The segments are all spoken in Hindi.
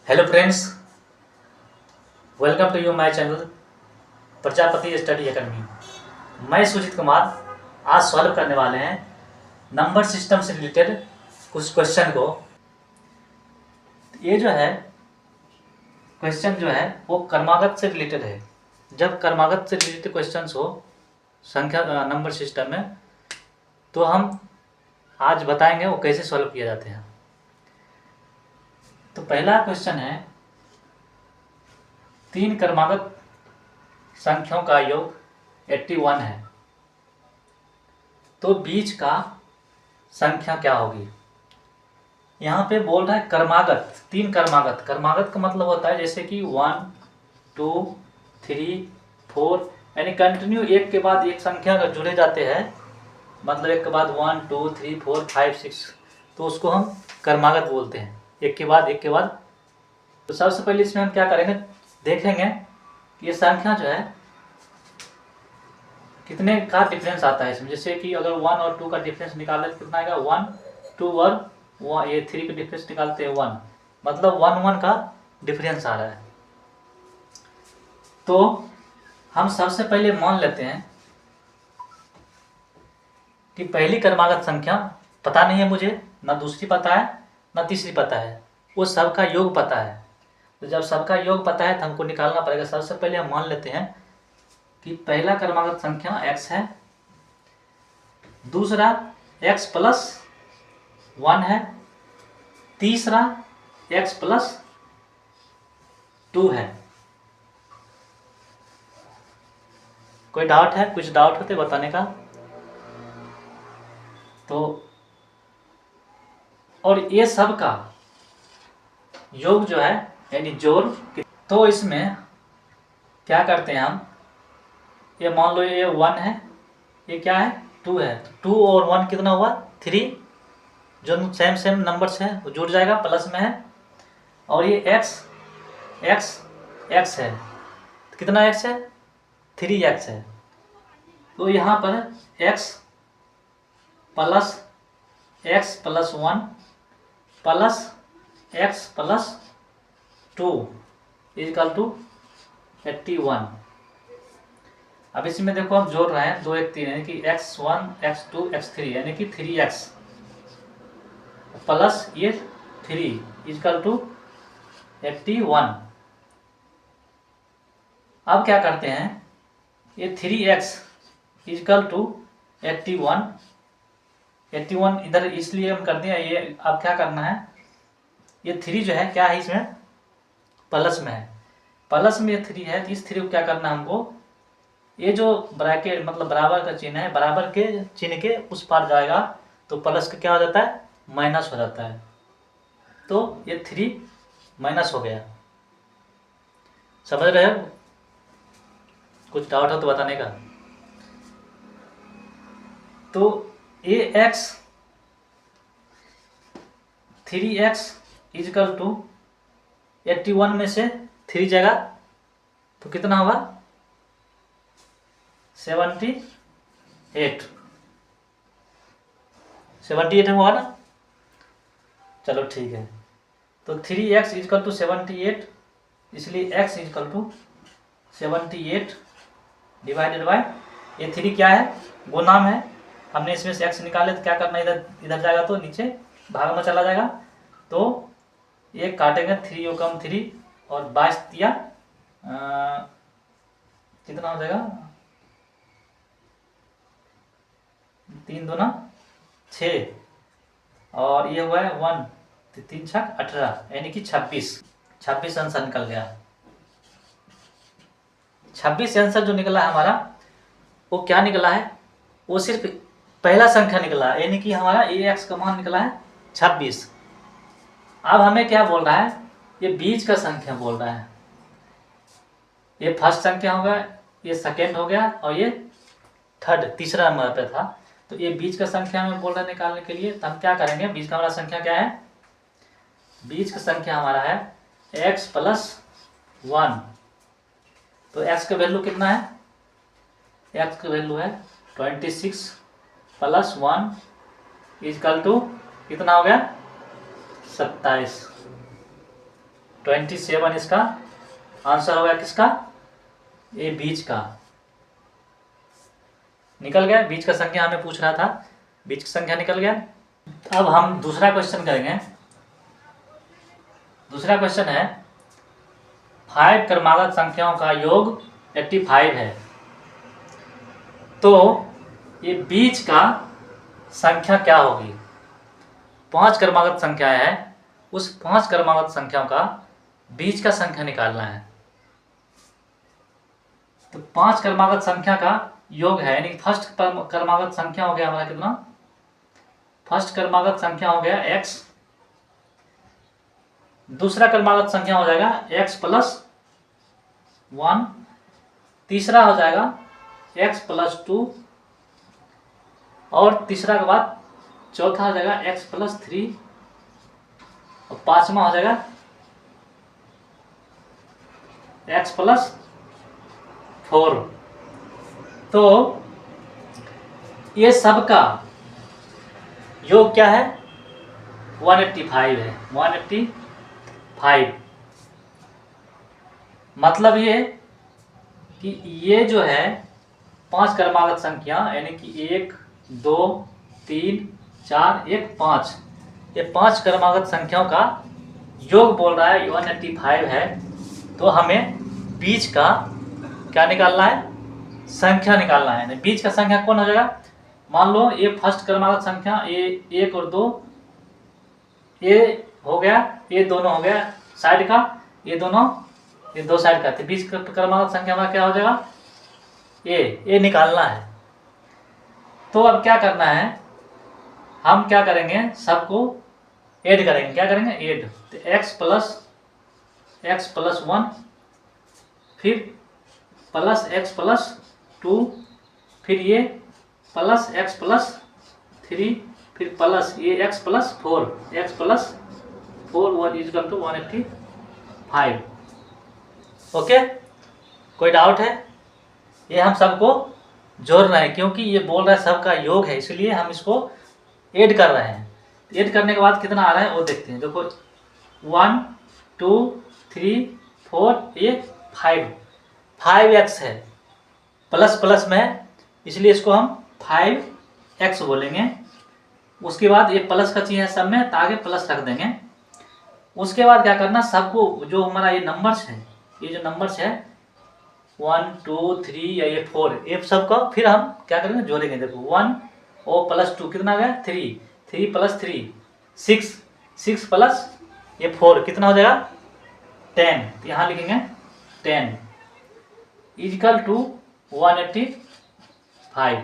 Hello friends, welcome to you my channel Prajapati study academy. मैं सुजीत कुमार आज सॉल्व करने वाले हैं नंबर सिस्टम से रिलेटेड कुछ क्वेश्चन को। ये जो है क्वेश्चन जो है वो क्रमागत से रिलेटेड है। जब क्रमागत से रिलेटेड क्वेश्चंस हो संख्या नंबर सिस्टम में, तो हम आज बताएंगे वो कैसे सॉल्व किए जाते हैं। तो पहला क्वेश्चन है, तीन क्रमागत संख्याओं का योग 81 है, तो बीच का संख्या क्या होगी। यहाँ पे बोल रहा है क्रमागत, तीन क्रमागत। क्रमागत का मतलब होता है जैसे कि 1 2 3 4, यानी कंटिन्यू एक के बाद एक संख्या का जुड़े जाते हैं। मतलब एक के बाद 1 2 3 4 5 6, तो उसको हम क्रमागत बोलते हैं, एक के बाद एक के बाद। तो सबसे पहले इसमें हम क्या करेंगे, देखेंगे कि ये संख्या जो है कितने का डिफरेंस आता है इसमें। जैसे कि अगर 1 और 2 का डिफरेंस निकाले तो कितना आएगा, 1 2 और ये 3 का डिफरेंस निकालते हैं 1, मतलब 1 1 का डिफरेंस आ रहा है। तो हम सबसे पहले मान लेते हैं कि पहली क्रमागत संख्या पता नहीं है मुझे, ना दूसरी पता है ना तीसरी पता है, वो सबका योग पता है। तो जब सबका योग पता है तो हमको निकालना पड़ेगा। सबसे पहले हम मान लेते हैं कि पहला क्रमागत संख्या x है, दूसरा x प्लस 1 है, तीसरा x प्लस 2 है। कोई डाउट है? कुछ डाउट होते बताने का। तो और ये सब का योग जो है यानी जोड़, तो इसमें क्या करते हैं हम, ये मान लो ये 1 है, ये क्या है 2 है, 2 और 1 कितना हुआ 3, जो सेम सेम नंबर्स है वो जुड़ जाएगा, प्लस में है। और ये x है, तो कितना x है 3x है। तो यहाँ पर x plus 1 plus x plus 2 equal to 81। अब इसमें देखो हम जोड़ रहे हैं 2 1 3, यानी कि x1 x2 x3, यानी कि 3x प्लस ये 3 इक्वल टू 81। अब क्या करते हैं, ये 3x इक्वल टू 81 इधर इसलिए हम करते हैं। ये अब क्या करना है, ये 3 जो है क्या है इसमें प्लस में है, प्लस में ये 3 है, तो इस 3 को क्या करना है हमको, ये जो ब्रैकेट मतलब बराबर का चिन्ह है, बराबर के चिन्ह के उस पार जाएगा तो प्लस का क्या हो जाता है माइनस हो जाता है। तो ये 3 माइनस हो गया। समझ रहे हो? कुछ डाउट हो तो बताने का। तो ये x 3x इक्वल टू 81 में से 3 जाएगा तो कितना होगा 78 होगा ना। चलो ठीक है, तो 3x इक्वल टू 78, इसलिए x equal to 78 divided by ये 3 क्या है गुणाम है, हमने इसमें से x निकाले तो क्या करना, इधर इधर जाएगा तो नीचे भाग में चला जाएगा। तो ये काटेंगे 3 और कम 3 और 22 दिया कितना हो जाएगा 3 दूना 6 और ये हुआ है 1 3 6 18, यानी कि 26 आंसर निकल गया। 26 आंसर जो निकला है हमारा वो क्या निकला है, वो सिर्फ पहला संख्या निकला है, यानी कि हमारा ax का मान निकला है 26। अब हमें क्या बोल रहा है, ये बीच का संख्या बोल रहा है। ये फर्स्ट संख्या होगा, ये सेकेंड हो गया और ये थर्ड तीसरा नंबर पे था। तो ये बीच का संख्या हमें बोल रहा है निकालने के लिए। तो हम क्या करेंगे, बीच का हमारा संख्या क्या है, बीच का संख्या हमारा है x प्लस 1। तो x का वैल्यू कितना है, x का वैल्यू है 26 प्लस 1 इक्वल टू कितना हो गया 27। 27 इसका आंसर होगा किसका, ये बीच का। निकल गया, बीच का संख्या हमें पूछ रहा था, बीच की संख्या निकल गया। अब हम दूसरा क्वेश्चन करेंगे। दूसरा क्वेश्चन है 5 क्रमागत संख्याओं का योग 85 है, तो ये बीच का संख्या क्या होगी। 5 क्रमागत संख्या है, उस 5 क्रमागत संख्याओं का बीच का संख्या निकालना है। तो 5 क्रमागत संख्या का योग है, यानी फर्स्ट क्रमागत संख्या हो गया हमारा कितना, फर्स्ट क्रमागत संख्या हो गया x, दूसरा क्रमागत संख्या हो जाएगा x प्लस 1, तीसरा हो जाएगा x प्लस 2, और तीसरा के बाद चौथा हो जाएगा x प्लस 3, और पांचवा हो जाएगा x प्लस 4। तो ये सबका योग क्या है, 185 है, 185। मतलब ये कि ये जो है 5 क्रमागत संख्या, यानी कि 1 2 3 4 1 5, ये 5 क्रमागत संख्याओं का योग बोल रहा है 185 है। तो हमें बीच का क्या निकालना है, संख्या निकालना है। बीच का संख्या कौन हो जाएगा, मान लो ये फर्स्ट क्रमागत संख्या ये 1 और 2, ये हो गया, ये दोनों हो गया साइड का, ये दोनों, ये दो साइड का। तो बीच क्रमागत संख्या हमारा क्या हो जाएगा, ये निकालना है। तो अब क्या करना है, हम क्या करेंगे, सबको ऐड करेंगे। क्या करेंगे, ऐड। तो x प्लस 1, फिर प्लस x प्लस 2, फिर ये प्लस x प्लस 3, फिर प्लस ये x plus 4, x plus 4 1 equal to 185। Okay, कोई डाउट है। ये हम सबको जोड़ रहे हैं क्योंकि ये बोल रहा है सबका योग है, इसलिए हम इसको ऐड कर रहे हैं। ऐड करने के बाद कितना आ रहा है वो देखते हैं। देखो 1 2 3 4 ये 5x है, प्लस प्लस में, इसलिए इसको हम 5x बोलेंगे। उसके बाद ये प्लस का चीज है सब में, तो आगे प्लस रख देंगे। उसके बाद क्या करना, सबको जो हमारा ये नंबर्स है, ये जो नंबर्स है 1 2 3 या ये 4, ये सबको फिर हम क्या करेंगे, जोड़ेंगे। देखो 1 और प्लस 2 कितना आ गया, 3, 3 प्लस 3 6, 6 प्लस ये 4 कितना हो जाएगा 10। तो यहाँ लिखेंगे 10 इक्वल टू 185।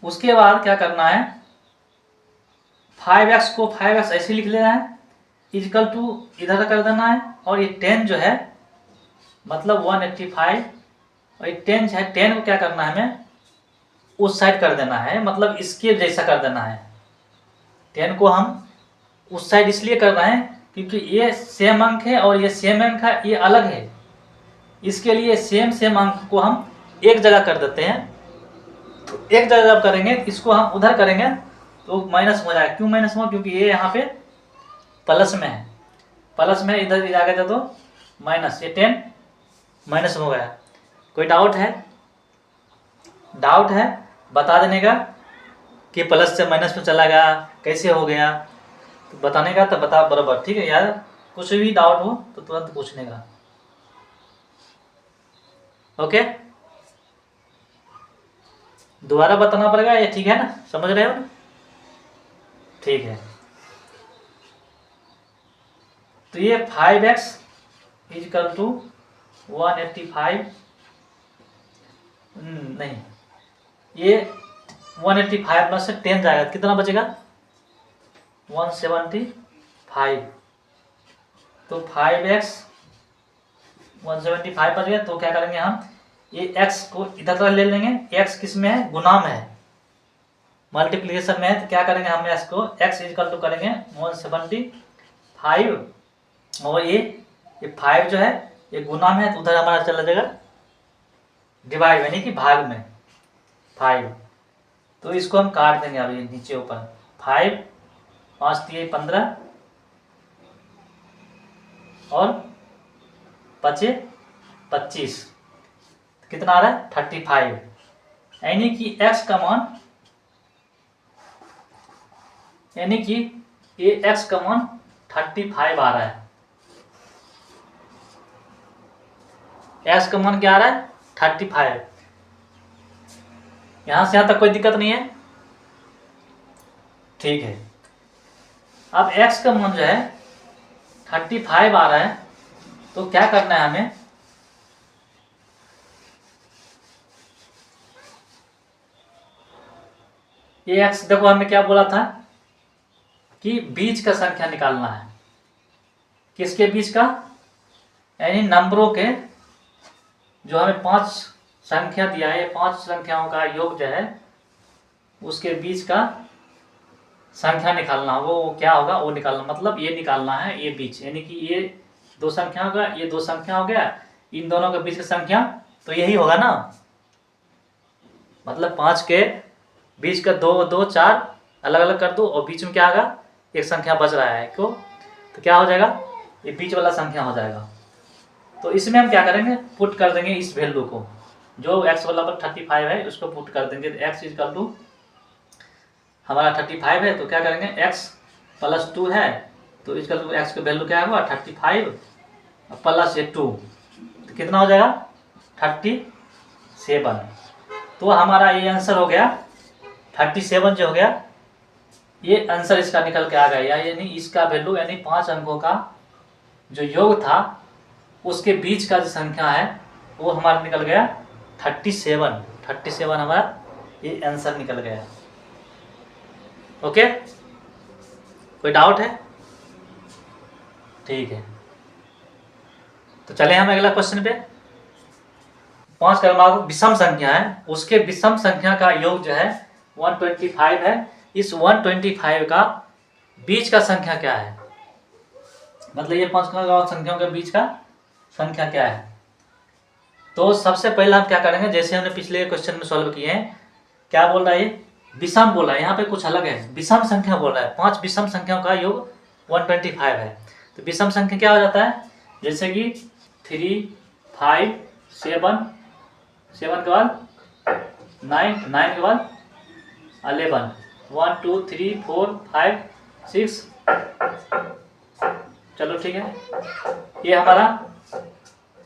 उसके बाद क्या करना है, 5x को 5x ऐसे लिख लेना है, इक्वल टू इधर कर देना है, और ये 10 जो है मतलब 185, और ये 10 है, 10 को क्या करना है, हमें उस साइड कर देना है, मतलब इसके जैसा कर देना है। 10 को हम उस साइड इसलिए कर रहे हैं क्योंकि ये सेम अंक है और ये सेम अंक है, ये अलग है। इसके लिए सेम अंक को हम एक जगह कर देते हैं। तो एक जगह जब करेंगे, इसको हम उधर करेंगे तो माइनस हो जाएगा। क्यों माइनस हुआ, क्योंकि ये यहाँ पे प्लस में है, प्लस में इधर आ गया तो माइनस, ये 10 माइनस हो गया। कोई डाउट है, डाउट है बता देने का कि प्लस से माइनस में चला गया कैसे हो गया, तो बताने का, तो बता बराबर, ठीक है यार। कुछ भी डाउट हो तो तुरंत पूछने का। ओके, दोबारा बताना पड़ेगा, ये ठीक है ना, समझ रहे हो ना, ठीक है। तो ये 5x इक्वल टू 185, नहीं, ये 185 में से 10 जाएगा, कितना बचेगा 175। तो 5x 175 बच गया। तो क्या करेंगे हम, ये x को इधर ले लेंगे, x किस में है, गुना में है, मल्टीप्लिकेशन में है। तो क्या करेंगे हम, x को x इक्वल टू करेंगे 175, और ये 5 जो है ये गुना में है, तो उधर हमारा चला जाएगा डिवाइड, यानी कि भाग में 5। तो इसको हम काट देंगे अब, ये नीचे ऊपर 5 5 3 15, और 25 कितना आ रहा है 35, यानी कि x का मान ये x का मान 35 आ रहा है। x का मान क्या आ रहा है 35। यहां से यहां तक कोई दिक्कत नहीं है, ठीक है। अब x का मान जो है 35 आ रहा है, तो क्या करना है हमें, ये x देखो हमें क्या बोला था कि बीच का संख्या निकालना है। किसके बीच का, यानी नंबरों के, जो हमें 5 संख्या दिया है, 5 संख्याओं का योग जो है उसके बीच का संख्या निकालना। वो क्या होगा वो निकालना, मतलब ये निकालना है, ये बीच, यानी कि ये 2 संख्या होगा, ये 2 संख्या हो गया, इन दोनों के बीच की संख्या तो यही होगा ना। मतलब 5 के बीच का 2 2 4 अलग अलग कर दो और बीच में क्या आएगा, एक संख्या बच रहा है क्यों, तो क्या हो जाएगा, ये बीच वाला संख्या हो जाएगा। तो इसमें हम क्या करेंगे, पुट कर देंगे इस वैल्यू को, जो x वाला पर 35 है उसको पुट कर देंगे। x इक्वल टू हमारा 35 है, तो क्या करेंगे x + 2 है, तो इक्वल टू x की वैल्यू क्या होगा 35 + 2, तो कितना हो जाएगा 37। तो हमारा ये आंसर हो गया 37 जो हो गया, ये आंसर इसका निकल के आ गया, यानी इसका वैल्यू, यानी 5 अंकों का जो योग था उसके बीच का जो संख्या है वो हमारा निकल गया 37 हमारा ये आंसर निकल गया। ओके, कोई डाउट है, ठीक है। तो चले हम अगला क्वेश्चन पे। 5 क्रमांक विषम संख्या है, उसके विषम संख्या का योग जो है 125 है। इस 125 का बीच का संख्या क्या है, मतलब ये 5 क्रमांक संख्याओं के बीच का संख्या क्या है। तो सबसे पहले हम क्या करेंगे, जैसे हमने पिछले क्वेश्चन में सॉल्व किए हैं, क्या बोल रहा है ये विषम बोला है, यहाँ पे कुछ अलग है, विषम संख्या बोल रहा है। 5 विषम संख्याओं का योग 125 है। तो विषम संख्या क्या हो जाता है, जैसे कि 3 5 7 7 के बाद 9 9 के बाद 11 1 2 3 4 5 6, चलो ठीक है, ये हमारा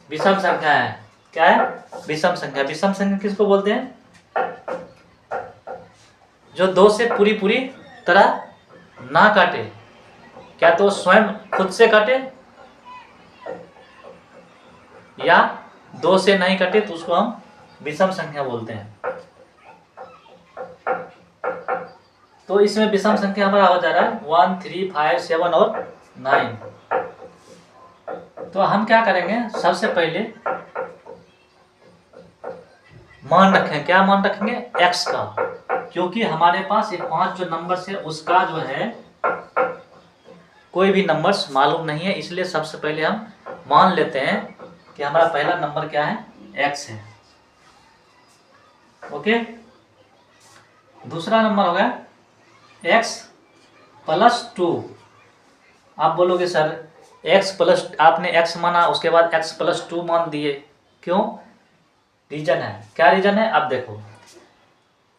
विषम संख्या है। क्या है, विषम संख्या। विषम संख्या किसको बोलते हैं, जो 2 से पूरी तरह ना काटे, क्या तो स्वयं खुद से काटे या 2 से नहीं काटे, तो उसको हम विषम संख्या बोलते हैं। तो इसमें विषम संख्या हमारा हो जा रहा है 1 3 5 7 और 9। तो हम क्या करेंगे, सबसे पहले मान रखें, क्या मान रखेंगे, x का, क्योंकि हमारे पास ये 5 जो नंबर्स है उसका जो है कोई भी नंबर्स मालूम नहीं है, इसलिए सबसे पहले हम मान लेते हैं कि हमारा पहला नंबर क्या है, x है। ओके, दूसरा नंबर हो गया x + 2। आप बोलोगे सर x प्लस, आपने x माना उसके बाद x + 2 मान दिए, क्यों, रीजन है, क्या रीजन है, अब देखो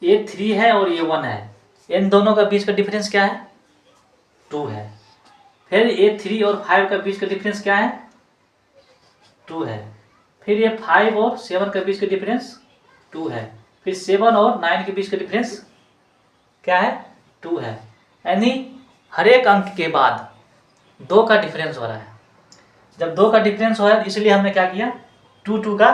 ये 3 है और ये 1 है, इन दोनों का बीच का डिफरेंस क्या है 2 है। फिर ये 3 और 5 का बीच का डिफरेंस क्या है 2 है। फिर ये 5 और 7 के बीच का डिफरेंस 2 है। फिर 7 और 9 के बीच का डिफरेंस क्या है 2 है। यानी हर एक अंक के बाद 2 का डिफरेंस हो रहा है। जब 2 का डिफरेंस हो रहा है, इसलिए हमने क्या किया 2 2 का,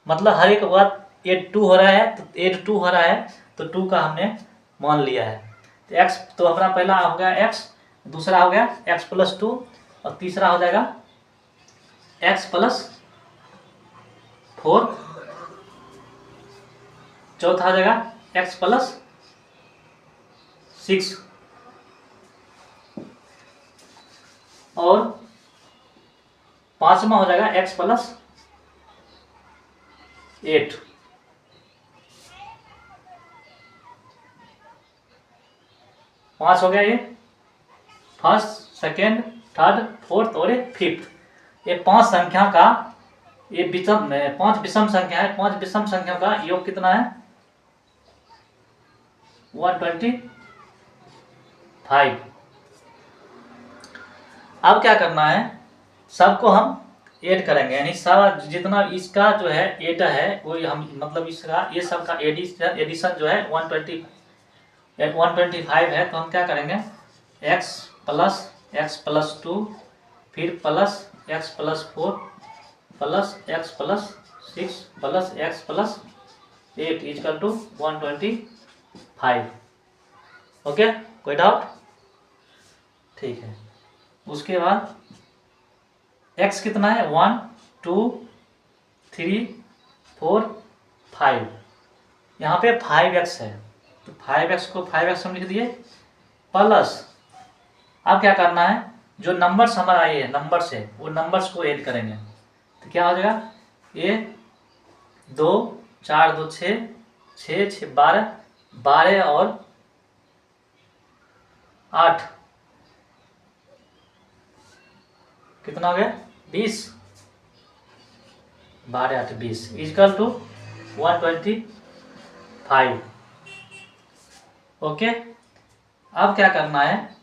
मतलब हर एक बात 8 2 हो रहा है, तो 8 2 हो रहा है, तो 2 का हमने मान लिया है। तो x, तो हमारा पहला हो गया x, दूसरा हो गया x + 2 और तीसरा हो जाएगा x + 4, चौथा हो जाएगा x + 6 और पांचवा हो जाएगा x + 8। पांच हो गया ये, फर्स्ट सेकेंड थर्ड, फोर्थ और ये फिफ्थ। ये 5 संख्या का ये विषम 5 विषम संख्या है। 5 विषम संख्या का योग कितना है? 125। अब क्या करना है, सबको हम ऐड करेंगे, यानी सब जितना इसका जो है एड है वो हम मतलब इसका ये सब का एडिशन जो है 125 है। तो हम क्या करेंगे, x प्लस 2 फिर plus x plus 4 plus x plus 6 plus x plus 8 equal to 125। Okay, कोई डाउट? ठीक है। उसके बाद x कितना है? 1 2 3 4 5। यहाँ पे 5x है तो 5x को 5x हम लिख दिए प्लस। अब क्या करना है, जो नंबर्स हमारा आए हैं नंबर्स है वो नंबर्स को ऐड करेंगे। तो क्या हो जाएगा, ये 2 4 2 6 6 6 12 12 और 8 कितना हो गया? 20। 12 8 20 इक्वल टू 125। ओके, अब क्या करना है,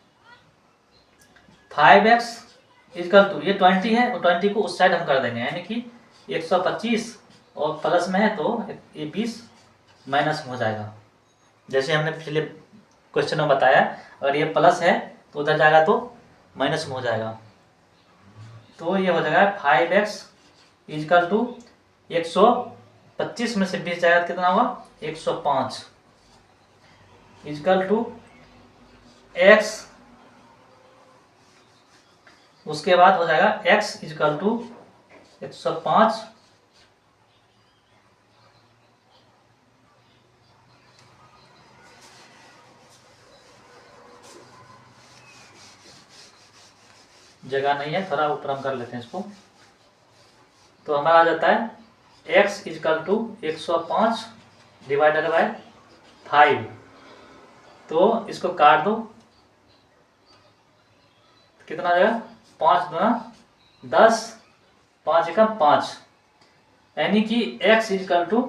5x इक्वल टू ये 20 है और 20 को उस साइड हम कर देंगे, यानी कि 125 और प्लस में है तो ये 20 माइनस हो जाएगा। जैसे हमने पिछले क्वेश्चन में बताया, अगर ये प्लस है तो उधर जाएगा तो माइनस में हो जाएगा। तो ये हो जाएगा 5x इक्वल टू 125 में से 20 जाएगा कितना होगा? 105 इक्वल टू x। उसके बाद हो जाएगा x इक्वल टू 105 जगह नहीं है, थोड़ा ऊपर हम कर लेते हैं इसको। तो हमारा आ जाता है x equal to 105 divided by 5। तो इसको काट दो, कितना आ जाएगा? 5 दूना 10 5 एकम 5, यानी कि x इक्वल टू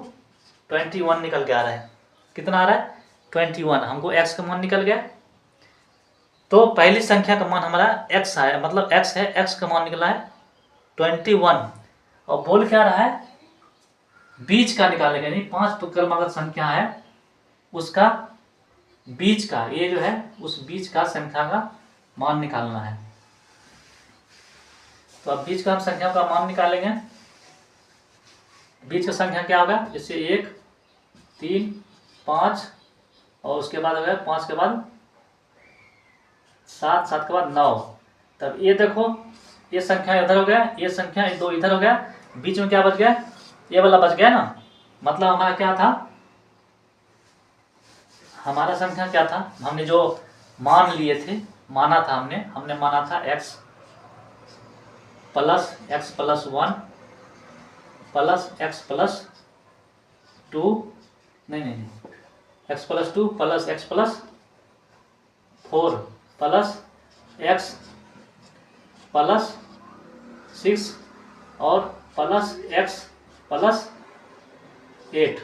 21 निकल के आ रहा है। कितना आ रहा है? 21। हमको x का मान निकल गया। तो पहली संख्या का मान हमारा x है, मतलब x है, x का मान निकला है 21। और बोल क्या रहा है, बीच का निकालेंगे, यानी 5 क्रमांक संख्या है उसका बीच का, ये जो है उस बीच का संख्या का मान निकालना है। तो अब बीच का हम संख्या का मान निकालेंगे। बीच का संख्या क्या होगा, जैसे 1 3 5 और उसके बाद हो गया 5 के बाद 7 7 के बाद 9। तब ये देखो, ये संख्या इधर हो गया, ये संख्या 2 इधर हो गया, बीच में क्या बच गया? ये वाला बच गया ना। मतलब हमारा क्या था, हमारा संख्या क्या था, हमने जो मान लिए थे, माना था हमने माना था x plus 1 plus x plus 2 नहीं x plus 2 plus x plus 4 plus x plus 6 और प्लस x प्लस 8।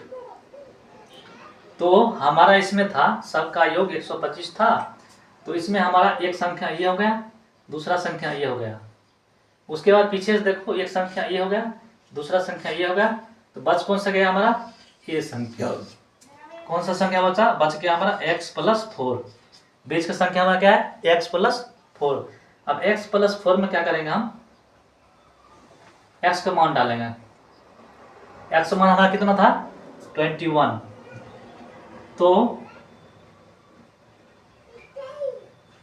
तो हमारा इसमें था सबका योग 125 था। तो इसमें हमारा एक संख्या ये हो गया, दूसरा संख्या ये हो गया। उसके बाद पीछे से देखो, एक संख्या ये हो गया, दूसरा संख्या ये हो गया। तो बच कौन सा गया हमारा? ये संख्या। कौन सा संख्या बचा? बच गया हमारा x प्लस 4। बीच का संख्या हमारा क्या है? x plus 4। अब x प्लस 4 में क्या करेंगे हम? x का मान डालेंगे। x का मान हमारा कितना था? 21। तो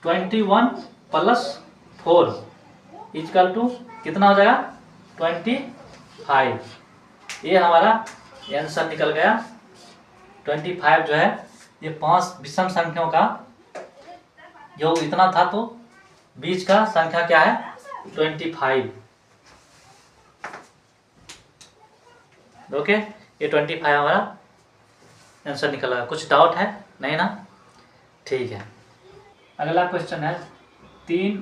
21 प्लस 4 इक्वल टू कितना हो जाएगा? 25। ये हमारा आंसर निकल गया। 25 जो है ये 5 विषम संख्याओं का योग इतना था, तो बीच का संख्या क्या है? 25। ओके, ये 25 हमारा आंसर निकला। कुछ डाउट है? नहीं ना? ठीक है। अगला क्वेश्चन है 3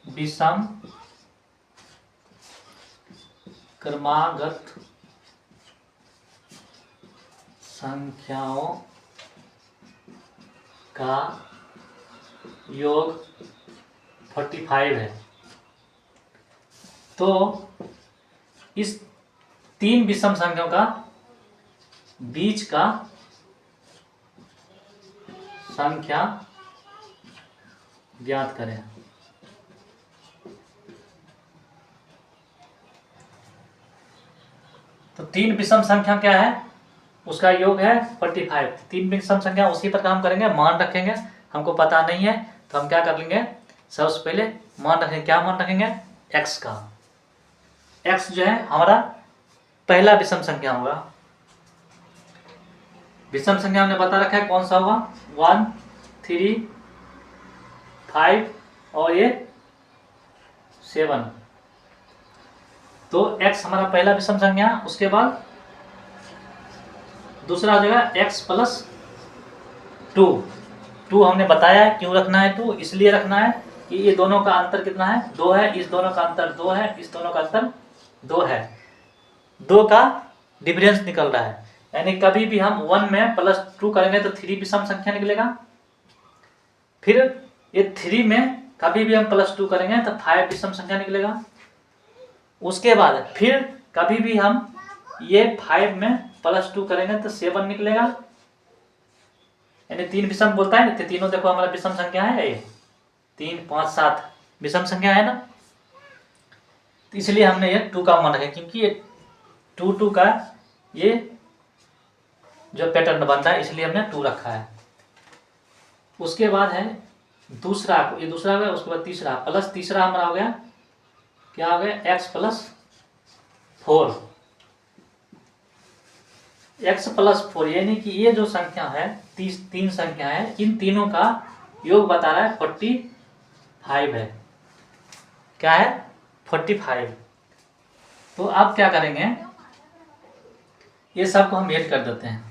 विषम क्रमागत संख्याओं का योग 45 है। तो इस 3 विषम संख्याओं का बीच का संख्या ज्ञात करें। तो 3 विषम संख्या क्या है, उसका योग है 45। 3 विषम संख्या उसी पर काम करेंगे, मान रखेंगे। हमको पता नहीं है तो हम क्या कर लेंगे, सबसे पहले मान रखेंगे। क्या मान रखेंगे, x का। x जो है हमारा पहला विषम संख्या होगा। विषम संख्या हमने बता रखा है कौन सा होगा, 1, 3, 5 और ये 7। तो x हमारा पहला विषम संख्या। उसके बाद दूसरा हो जाएगा x प्लस 2। 2 हमने बताया है क्यों रखना है 2, इसलिए रखना है कि ये दोनों का अंतर कितना है, 2 है। इस दोनों का अंतर 2 है, इस दोनों का अंतर 2 है। 2 का डिफरेंस निकल रहा है, यानी कभी भी हम 1 में प्लस 2 करेंगे तो 3 विषम संख्या निकलेगा। फिर ये 3 में कभी भी हम प्लस 2 करेंगे तो 5 विषम संख्या निकलेगा। उसके बाद फिर कभी भी हम ये 5 में प्लस 2 करेंगे तो 7 निकलेगा। यानी 3 विषम बोलता है ना, तीनों देखो हमारा विषम संख्या है। ये 3, 5, 7 विषम संख्या है ना, तो इसलिए हमने ये 2 का मान रखा, क्योंकि ये 2 का ये जो पैटर्न बनता है, इसलिए हमने 2 रखा है। उसके बाद है दूसरा, ये दूसरा हो गया। उसके बाद तीसरा, प्लस तीसरा हमारा हो गया, क्या हो गया, x प्लस 4। x प्लस 4 यानी कि ये जो संख्या है, 3 संख्या है, इन तीनों का योग बता रहा है 45 है। क्या है, 45। तो अब क्या करेंगे, ये सबको हम ऐड कर देते हैं।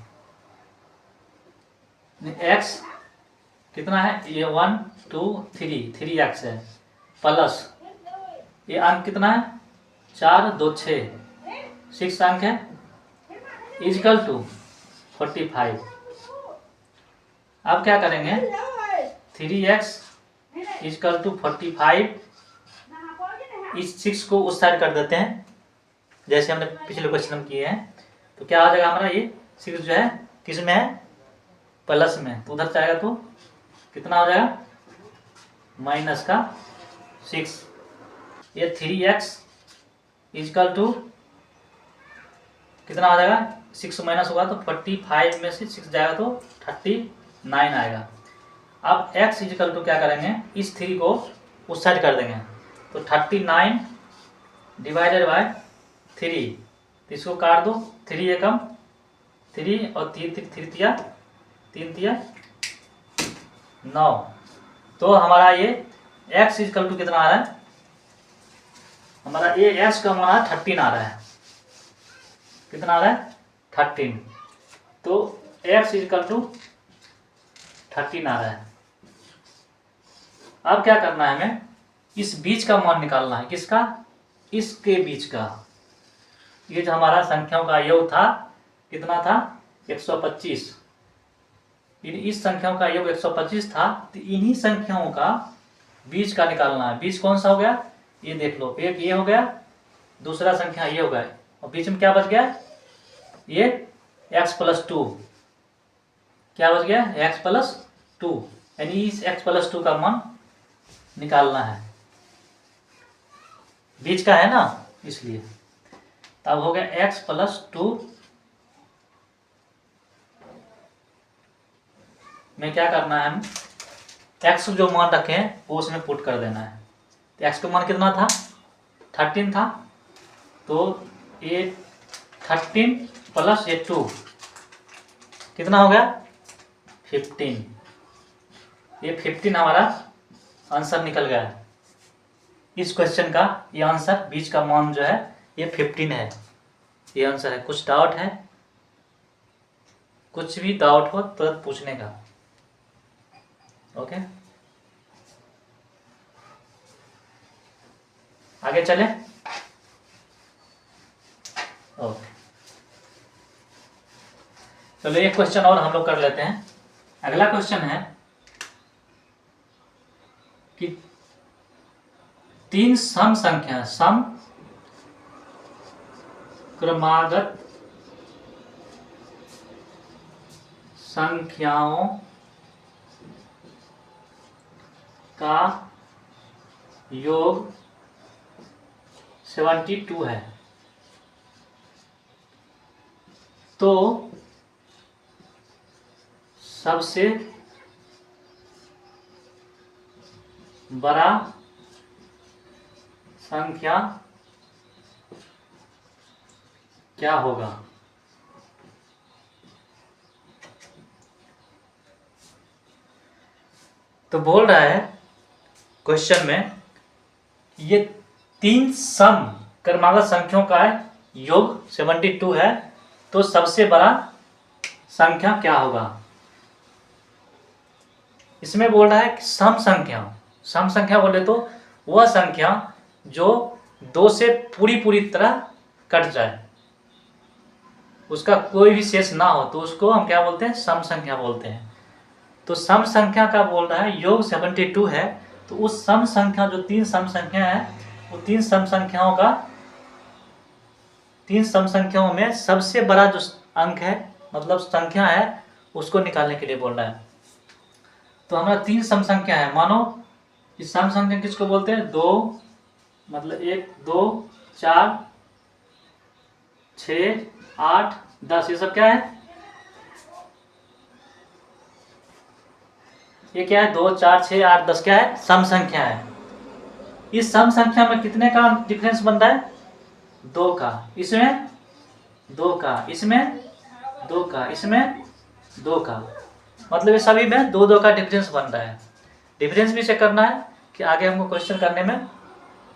x कितना है, ये 1, 2, 3x है, प्लस ये अंक कितना है, 4, 2, 6 अंक है, इक्वल टू 45। अब क्या करेंगे, 3x इक्वल टू 45। इस 6 को उस साइड कर देते हैं जैसे हमने पिछले क्वेश्चन में किए हैं। तो क्या आ जाएगा हमारा, ये 6 जो है किस में है, प्लस में, तो उधर जाएगा तो कितना हो जाएगा, माइनस का 6। ये 3x इक्वल टू कितना आ जाएगा, 6 माइनस होगा तो 45 में से 6 जाएगा तो 39 आएगा। अब x इक्वल टू क्या करेंगे, इस 3 को उस साइड कर देंगे, तो 39 डिवाइडेड बाय 3, तो इसको काट दो, 3 एकम 3 और 3 तिया 9। तो हमारा ये x इक्वल टू कितना आ रहा है, हमारा ये x का मान 13 आ रहा है। कितना आ रहा है, 13। तो x इक्वल टू 13 आ रहा है। अब क्या करना है, हमें इस बीच का मान निकालना है। किसका, इसके बीच का। ये जो हमारा संख्याओं का योग था, कितना था, 125। इस संख्याओं का योग 125 था, तो इन्हीं संख्याओं का बीच का निकालना है। बीच कौन सा हो गया, ये देख लो, एक ये हो गया, दूसरा संख्या ये हो गया, और बीच में क्या बच गया, ये x प्लस 2। क्या बच गया, x प्लस 2, यानी इस x प्लस 2 का मान निकालना है। बीच का है ना, इसलिए। तब हो गया x प्लस 2 में क्या करना है, हम x जो मान रखे हैं वो उसमें पुट कर देना है। तो x का मान कितना था, 13 था, तो ये 13 प्लस ये 2 कितना हो गया, 15। ये 15 हमारा आंसर निकल गया है इस क्वेश्चन का। ये आंसर, बीच का मान जो है ये 15 है, ये आंसर है। कुछ डाउट है, कुछ भी डाउट हो तुरंत पूछने का। ओके। आगे चले। ओके, चलो एक क्वेश्चन और हम लोग कर लेते हैं। अगला क्वेश्चन है कि 3 सम संख्या, सम क्रमागत संख्याओं का योग 72 है, तो सबसे बड़ा संख्या क्या होगा? तो बोल रहा है क्वेश्चन में ये 3 सम क्रमागत संख्याओं का योग 72 है, तो सबसे बड़ा संख्या क्या होगा? इसमें बोल रहा है कि सम संख्या बोले तो वह संख्या जो 2 से पूरी तरह कट जाए, उसका कोई भी शेष ना हो, तो उसको हम क्या बोलते हैं? सम संख्या बोलते हैं। तो सम संख्या का बोल रहा है योग 72 है, तो उस सम संख्या जो 3 सम संख्या है, वो 3 सम संख्याओं में सबसे बड़ा जो अंक है, मतलब संख्या है, उसको निकालने के लिए बोल रहा है। तो हमारा 3 सम संख्या है, मानो इस सम संख्या किसको बोलते हैं? 2, मतलब 1, 2, 4, 6, 8, 10, ये सब क्या है? ये क्या है? 2, 4, 6, 8, 10 क्या है? सम संख्या है। इस सम संख्या में कितने का डिफरेंस बन रहा है? 2 का, इसमें 2 का, इसमें 2 का, इसमें 2 का, मतलब ये सभी में 2 का डिफरेंस बन रहा है। डिफरेंस भी चेक करना है कि आगे हमको क्वेश्चन करने में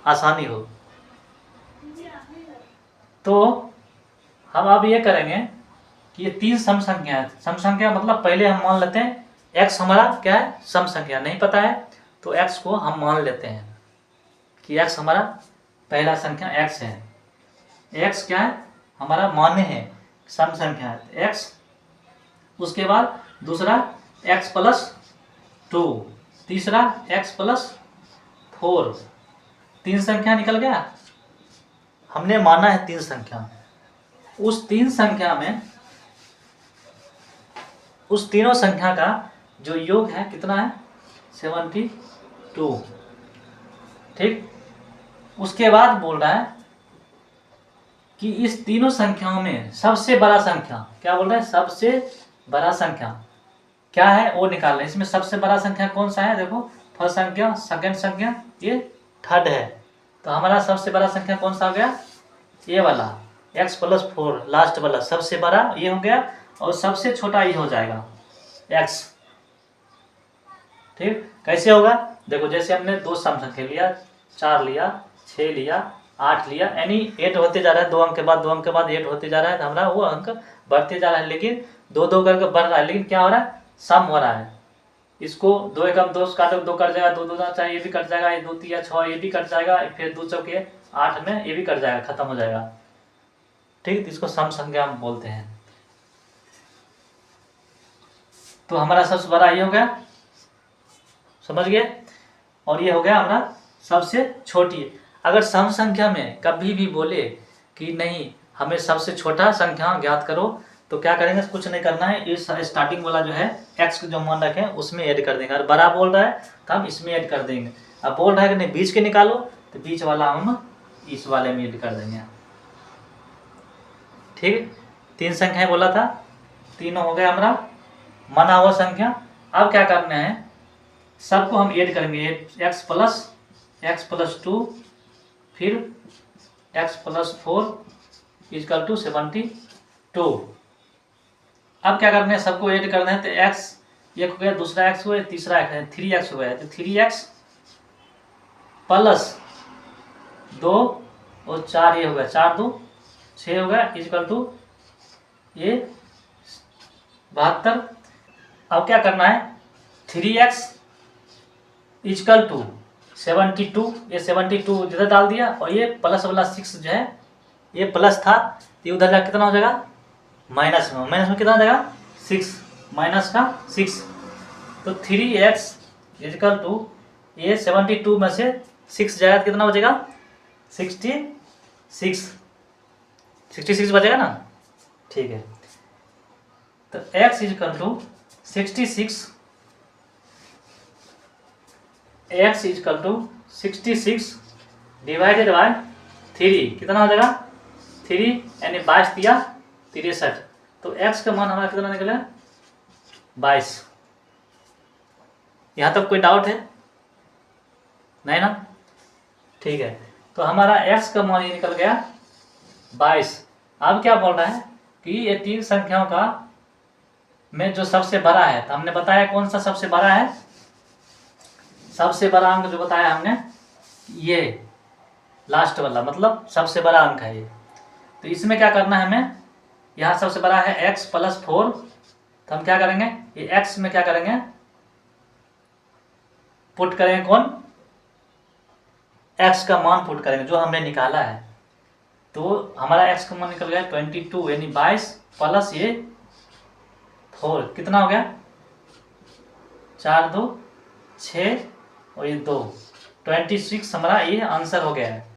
आसानी हो। तो हम अब ये करेंगे कि ये 3 सम संख्या है। सम संख्या मतलब पहले हम मान लेते हैं x हमारा क्या है? सम संख्या। नहीं पता है तो x को हम मान लेते हैं कि x हमारा पहला संख्या x है। x क्या है? हमारा मान्य है, सम संख्या है x। उसके बाद दूसरा x प्लस 2, तीसरा x प्लस 4। 3 संख्या निकल गया। हमने माना है 3 संख्या। उस 3 संख्या में उस तीनों संख्या का जो योग है कितना है? 72। ठीक। उसके बाद बोल रहा है कि इस तीनों संख्याओं में सबसे बड़ा संख्या, क्या बोल रहा है? सबसे बड़ा संख्या क्या है वो निकालना है। इसमें सबसे बड़ा संख्या कौन सा है? देखो, फर्स्ट संख्या, सेकंड संख्या, ये थर्ड है। तो हमारा सबसे बड़ा संख्या कौन सा हो गया? ये वाला x प्लस 4, लास्ट वाला सबसे बड़ा ये हो गया, और सबसे छोटा ये हो जाएगा x। ठीक। कैसे होगा? देखो, जैसे हमने 2 सम संख्या लिया, 4 लिया, 6 लिया, 8 लिया, यानी 8 होते जा रहा है, 2 अंक के बाद 2 अंक के बाद 8 होते जा रहा है, तो हमारा वो अंक बढ़ते जा रहा है, लेकिन 2 करके बढ़ रहा है, लेकिन क्या हो रहा है? सम हो रहा है। इसको 2 एकम 2 काटो, 2 कट जाएगा, 2 2 चाहे ये भी कट जाएगा, ये 2 3 6 ये भी कट जाएगा, फिर 2 चौके 8 में ये भी कट जाएगा, खत्म हो जाएगा। ठीक। तो इसको सम संख्या हम बोलते हैं। तो हमारा सबसे बड़ा ये हो गया, समझ गए? और ये हो गया हमारा सबसे छोटी। अगर सम संख्या में कभी भी बोले कि नहीं हमें सबसे छोटा संख्या ज्ञात करो, तो क्या करेंगे? कुछ नहीं करना है, इस स्टार्टिंग वाला जो है x जो मान रखे हैं उसमें ऐड कर देंगे। अगर बड़ा बोल रहा है तो हम इसमें ऐड कर देंगे। अब बोल रहा है कि नहीं बीच के निकालो, तो बीच वाला हम इस वाले में ऐड कर देंगे। ठीक। 3 संख्याएं बोला था, तीनों हो गया हमारा माना हुआ संख्या। अब क्या करना है? सबको हम ऐड करेंगे, x प्लस 2, फिर x प्लस 4 इक्वल टू 72। अब क्या करना है? सबको ऐड करना है, तो x एक हो गया, दूसरा x हो गया, तीसरा x है, 3x हो गया, तो 3x प्लस 2 और 4 ये हो गया, 4 2 6 हो गया, इक्वल टू ये 72। अब क्या करना है? 3x इक्वल टू 72, ये 72 इधर डाल दिया और ये प्लस वाला 6 जो है ये प्लस था, ये उधर जा कितना हो जाएगा माइनस में कितना हो जाएगा 6 माइनस का 6। तो 3x इजकल टू ये 72 में से 6 जाएगा कितना बचेगा 66 बचेगा ना। ठीक है, तो x equal to 66, x equal to 66 divided by 3 कितना हो जाएगा 3 यानी 22 दिया 63। तो x का मान हमारा कितना निकला 22। यहाँ तक कोई डाउट है नहीं ना। ठीक है, तो हमारा x का मान ये निकल गया 22। अब क्या बोल रहा है कि ये तीन संख्याओं का में जो सबसे बड़ा है, तो हमने बताया कौन सा सबसे बड़ा है, सबसे बड़ा अंक जो बताया हमने ये लास्ट वाला, मतलब सबसे बड़ा अंक है ये। तो इसमें क्या करना है हमें, यहाँ सबसे बड़ा है x + 4, तो हम क्या करेंगे ये x में क्या करेंगे पुट करेंगे, कौन x का मान पुट करेंगे जो हमने निकाला है। तो हमारा x का मान निकल गया 22 यानी 22 प्लस ये 4 कितना हो गया 4 2 6 और ये 2 26 हमारा ये आंसर हो गया है।